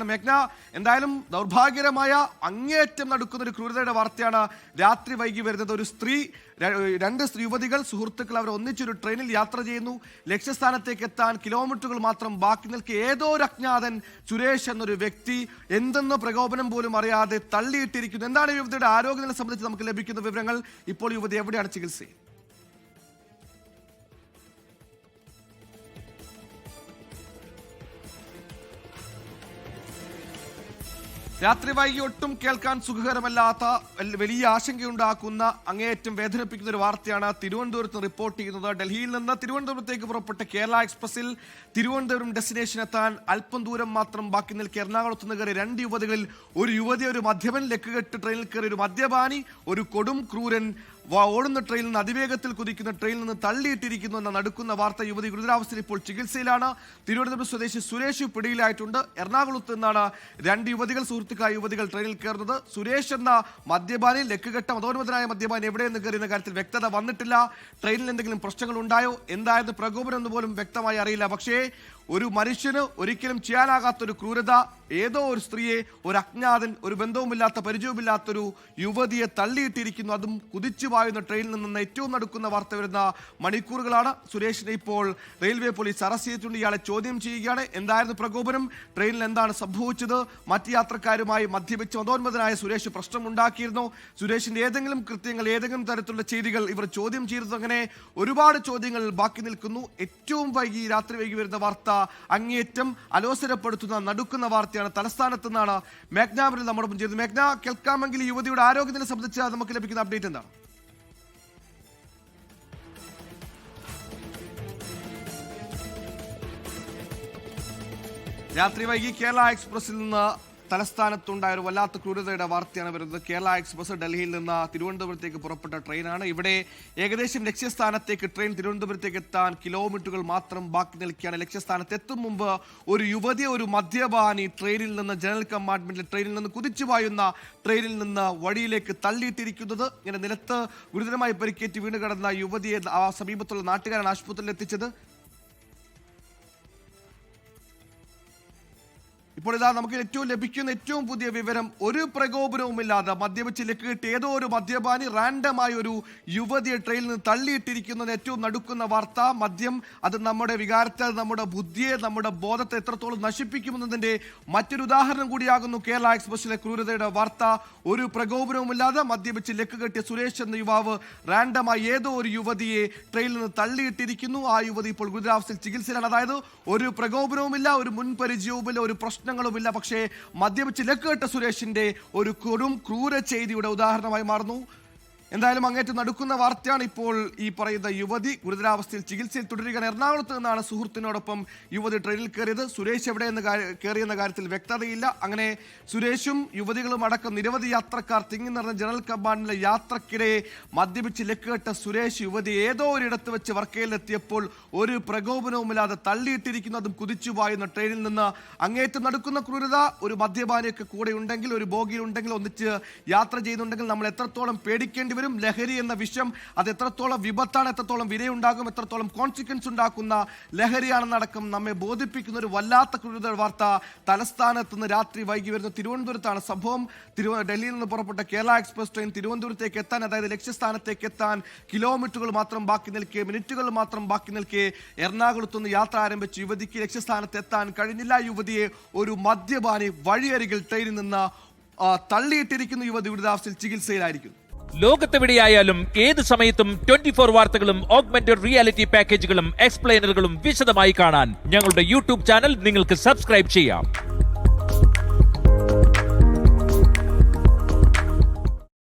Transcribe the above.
മേഘ്ന, എന്തായാലും ദൗർഭാഗ്യകരമായ അങ്ങേയറ്റം നടക്കുന്ന ഒരു ക്രൂരതയുടെ വാർത്തയാണ് രാത്രി വൈകി വരുന്നത്. ഒരു സ്ത്രീ, രണ്ട് യുവതികൾ സുഹൃത്തുക്കൾ അവർ ഒന്നിച്ചൊരു ട്രെയിനിൽ യാത്ര ചെയ്യുന്നു. ലക്ഷ്യസ്ഥാനത്തേക്ക് എത്താൻ കിലോമീറ്ററുകൾ മാത്രം ബാക്കി നിൽക്കെ ഏതോ ഒരു അജ്ഞാതൻ സുരേഷ് എന്നൊരു വ്യക്തി എന്തെന്ന് പ്രകോപനം പോലും അറിയാതെ തള്ളിയിട്ടിരിക്കുന്നു. എന്താണ് യുവതിയുടെ ആരോഗ്യനില സംബന്ധിച്ച് നമുക്ക് ലഭിക്കുന്ന വിവരങ്ങൾ? ഇപ്പോൾ യുവതി എവിടെയാണ് ചികിത്സ? രാത്രി വൈകി ഒട്ടും കേൾക്കാൻ സുഖകരമല്ലാത്ത വലിയ ആശങ്കയുണ്ടാക്കുന്ന അങ്ങേയറ്റം വേദനിപ്പിക്കുന്ന ഒരു വാർത്തയാണ് തിരുവനന്തപുരത്ത് റിപ്പോർട്ട് ചെയ്യുന്നത്. ഡൽഹിയിൽ നിന്ന് തിരുവനന്തപുരത്തേക്ക് പുറപ്പെട്ട കേരള എക്സ്പ്രസിൽ തിരുവനന്തപുരം ഡെസ്റ്റിനേഷൻ എത്താൻ അല്പം ദൂരം മാത്രം ബാക്കി നിൽക്കെ എറണാകുളത്ത് നിന്ന് കയറി രണ്ട് യുവതികളിൽ ഒരു യുവതി, ഒരു മദ്യപൻ, ലക്കുകെട്ട് ട്രെയിനിൽ കയറി ഒരു മദ്യപാനി, ഒരു കൊടും ക്രൂരൻ ഓടുന്ന ട്രെയിനിൽ നിന്ന് അതിവേഗത്തിൽ കുതിക്കുന്ന ട്രെയിനിൽ നിന്ന് തള്ളിയിട്ടിരിക്കുന്നു എന്ന നടുക്കുന്ന വാർത്ത. യുവതി ഗുരുതരാവസ്ഥയിൽ ഇപ്പോൾ ചികിത്സയിലാണ്. തിരുവനന്തപുരം സ്വദേശി സുരേഷ് പിടിയിലായിട്ടുണ്ട്. എറണാകുളത്ത് നിന്നാണ് രണ്ട് യുവതികൾ, സുഹൃത്തുക്കളായ യുവതികൾ ട്രെയിനിൽ കയറുന്നത്. സുരേഷ് എന്ന മദ്യപാനി, ലക്കുകെട്ട മതോന്മതനായ മദ്യപാനി എവിടെയെന്ന് കയറിയുന്ന കാര്യത്തിൽ വ്യക്തത വന്നിട്ടില്ല. ട്രെയിനിൽ എന്തെങ്കിലും പ്രശ്നങ്ങൾ ഉണ്ടായോ, എന്തായിരുന്നു പ്രകോപനം എന്ന് പോലും വ്യക്തമായി അറിയില്ല. പക്ഷേ ഒരു മനുഷ്യന് ഒരിക്കലും ചെയ്യാനാകാത്തൊരു ക്രൂരത, ഏതോ ഒരു സ്ത്രീയെ, ഒരു അജ്ഞാതൻ, ഒരു ബന്ധവുമില്ലാത്ത പരിചയവുമില്ലാത്തൊരു യുവതിയെ തള്ളിയിട്ടിരിക്കുന്നു. അതും കുതിച്ചു പായുന്ന ട്രെയിനിൽ നിന്ന് ഏറ്റവും നടക്കുന്ന വാർത്ത വരുന്ന മണിക്കൂറുകളാണ്. സുരേഷിനെ ഇപ്പോൾ റെയിൽവേ പോലീസ് അറസ്റ്റ് ചെയ്തിട്ടുണ്ട്. ഇയാളെ ചോദ്യം ചെയ്യുകയാണ്. എന്തായിരുന്നു പ്രകോപനം, ട്രെയിനിൽ എന്താണ് സംഭവിച്ചത്, മറ്റ് യാത്രക്കാരുമായി മദ്യപിച്ച് മതോന്മതനായ സുരേഷ് പ്രശ്നമുണ്ടാക്കിയിരുന്നു, സുരേഷിന്റെ ഏതെങ്കിലും കൃത്യങ്ങൾ, ഏതെങ്കിലും തരത്തിലുള്ള ചെയ്തികൾ ഇവർ ചോദ്യം ചെയ്തത്, അങ്ങനെ ഒരുപാട് ചോദ്യങ്ങൾ ബാക്കി നിൽക്കുന്നു. ഏറ്റവും വൈകി, രാത്രി വൈകി വരുന്ന വാർത്ത അങ്ങേയറ്റം അലോസരപ്പെടുത്തുന്ന നടുക്കുന്ന വാർത്തയാണ്. തലസ്ഥാനത്ത് നിന്നാണ് മേഘ്നാമരിൽ നമ്മുടെ മുൻ ചെയ്തത്. മേഘ്ന, കേൾക്കാമെങ്കിൽ യുവതിയുടെ ആരോഗ്യത്തിനെ സംബന്ധിച്ച് നമുക്ക് ലഭിക്കുന്ന അപ്ഡേറ്റ് എന്താണ്? രാത്രി വൈകി കേരള എക്സ്പ്രസിൽ നിന്ന് തലസ്ഥാനത്തുണ്ടായ ഒരു വല്ലാത്ത ക്രൂരതയുടെ വാർത്തയാണ് വരുന്നത്. കേരള എക്സ്പ്രസ് ഡൽഹിയിൽ നിന്ന് തിരുവനന്തപുരത്തേക്ക് പുറപ്പെട്ട ട്രെയിനാണ്. ഇവിടെ ഏകദേശം ലക്ഷ്യസ്ഥാനത്തേക്ക് ട്രെയിൻ തിരുവനന്തപുരത്തേക്ക് എത്താൻ കിലോമീറ്ററുകൾ മാത്രം ബാക്കി നിൽക്കുകയാണ്. ലക്ഷ്യസ്ഥാനത്ത് എത്തും മുമ്പ് ഒരു യുവതി, ഒരു മദ്യപാനി ട്രെയിനിൽ നിന്ന്, ജനറൽ കമ്പാർട്ട്മെന്റിൽ ട്രെയിനിൽ നിന്ന് കുതിച്ചു പായുന്ന ട്രെയിനിൽ നിന്ന് വഴിയിലേക്ക് തള്ളിയിട്ടിരിക്കുന്നത്. ഇങ്ങനെ നിലത്ത് ഗുരുതരമായി പരിക്കേറ്റ് വീണ് കിടന്ന യുവതിയെ ആ സമീപത്തുള്ള നാട്ടുകാരാണ് ആശുപത്രിയിൽ എത്തിച്ചത്. ഇപ്പോൾ ഇതാ നമുക്ക് ലഭിക്കുന്ന ഏറ്റവും പുതിയ വിവരം, ഒരു പ്രകോപനവുമില്ലാതെ മദ്യപിച്ച് ലക്കുകെട്ട് ഏതോ ഒരു മദ്യപാനി റാൻഡമായ ഒരു യുവതിയെ ട്രെയിനിൽ നിന്ന് തള്ളിയിട്ടിരിക്കുന്നത് ഏറ്റവും നടുക്കുന്ന വാർത്ത. മദ്യം അത് നമ്മുടെ വികാരത്തെ, നമ്മുടെ ബുദ്ധിയെ, നമ്മുടെ ബോധത്തെ എത്രത്തോളം നശിപ്പിക്കുമെന്നതിന്റെ മറ്റൊരു ഉദാഹരണം കൂടിയാകുന്നു കേരള എക്സ്പ്രസിലെ ക്രൂരതയുടെ വാർത്ത. ഒരു പ്രകോപനവുമില്ലാതെ മദ്യപിച്ച് ലക്കുകെട്ടിയ സുരേഷ് എന്ന യുവാവ് റാൻഡമായി ഏതോ ഒരു യുവതിയെ ട്രെയിനിൽ നിന്ന് തള്ളിയിട്ടിരിക്കുന്നു. ആ യുവതി ഇപ്പോൾ ഗുരുതരാവസ്ഥയിൽ ചികിത്സയിലാണ്. അതായത് ഒരു പ്രകോപനവുമില്ല, ഒരു മുൻപരിചയവുമില്ല, ഒരു പ്രശ്നങ്ങളുമില്ല. പക്ഷേ മദ്യപിച്ച് ലക്കുകെട്ട സുരേഷിന്റെ ഒരു കൊടും ക്രൂര ചെയ്തിയുടെ ഉദാഹരണമായി മാറുന്നു. എന്തായാലും അങ്ങേറ്റം നടുക്കുന്ന വാർത്തയാണ്. ഇപ്പോൾ ഈ പറയുന്ന യുവതി ഗുരുതരാവസ്ഥയിൽ ചികിത്സയിൽ തുടരുകയാണ്. എറണാകുളത്ത് നിന്നാണ് സുഹൃത്തിനോടൊപ്പം യുവതി ട്രെയിനിൽ കയറിയത്. സുരേഷ് എവിടെയെന്ന് കയറിയെന്ന കാര്യത്തിൽ വ്യക്തതയില്ല. അങ്ങനെ സുരേഷും യുവതികളും അടക്കം നിരവധി യാത്രക്കാർ തിങ്ങി നിറഞ്ഞ ജനറൽ കമ്പാർട്ട്മെന്റിലെ യാത്രക്കിടെ മദ്യപിച്ച് ലക്കുകെട്ട സുരേഷ് യുവതി ഏതോ ഒരിടത്ത് വെച്ച് വർക്കയിലെത്തിയപ്പോൾ ഒരു പ്രകോപനവുമില്ലാതെ തള്ളിയിട്ടിരിക്കുന്നു. അതും കുതിച്ചു പായുന്ന ട്രെയിനിൽ നിന്ന്. അങ്ങേറ്റം നടക്കുന്ന ക്രൂരത. ഒരു മദ്യപാനിയൊക്കെ കൂടെ ഉണ്ടെങ്കിൽ, ഒരു ബോഗിയിൽ ഉണ്ടെങ്കിൽ, ഒന്നിച്ച് യാത്ര ചെയ്യുന്നുണ്ടെങ്കിൽ നമ്മൾ എത്രത്തോളം പേടിക്കേണ്ടി വരും. ലഹരി എന്ന വിഷം അത് എത്രത്തോളം വിപത്താണ്, എത്രത്തോളം വിനയുണ്ടാകും, എത്രത്തോളം കോൺസിക്വൻസ് ഉണ്ടാക്കുന്ന ലഹരിയാണെന്നടക്കം നമ്മെ ബോധിപ്പിക്കുന്ന ഒരു വല്ലാത്ത ക്രൂരത വാർത്ത തലസ്ഥാനത്ത് നിന്ന് രാത്രി വൈകി വരുന്ന തിരുവനന്തപുരത്താണ് സംഭവം. ഡൽഹിയിൽ നിന്ന് പുറപ്പെട്ട കേരള എക്സ്പ്രസ് ട്രെയിൻ തിരുവനന്തപുരത്തേക്ക് എത്താൻ, അതായത് ലക്ഷ്യസ്ഥാനത്തേക്ക് എത്താൻ കിലോമീറ്ററുകൾ മാത്രം ബാക്കി നിൽക്കെ, മിനിറ്റുകൾ മാത്രം ബാക്കി നിൽക്കെ എറണാകുളത്ത് നിന്ന് യാത്ര ആരംഭിച്ച യുവതിക്ക് ലക്ഷ്യസ്ഥാനത്ത് എത്താൻ കഴിഞ്ഞില്ല. യുവതിയെ ഒരു മദ്യപാനി വഴിയരികിൽ ട്രെയിനിൽ നിന്ന് തള്ളിയിട്ടിരിക്കുന്ന യുവതി ഗുരുതരാവസ്ഥയിൽ ചികിത്സയിലായിരിക്കുന്നു. ലോകത്തെവിടെയായാലും ഏത് സമയത്തും 24 വാർത്തകളും ഓഗ്മെന്റഡ് റിയാലിറ്റി പാക്കേജുകളും എക്സ്പ്ലെയിനറുകളും വിശദമായി കാണാൻ ഞങ്ങളുടെ യൂട്യൂബ് ചാനൽ നിങ്ങൾക്ക് സബ്സ്ക്രൈബ് ചെയ്യാം.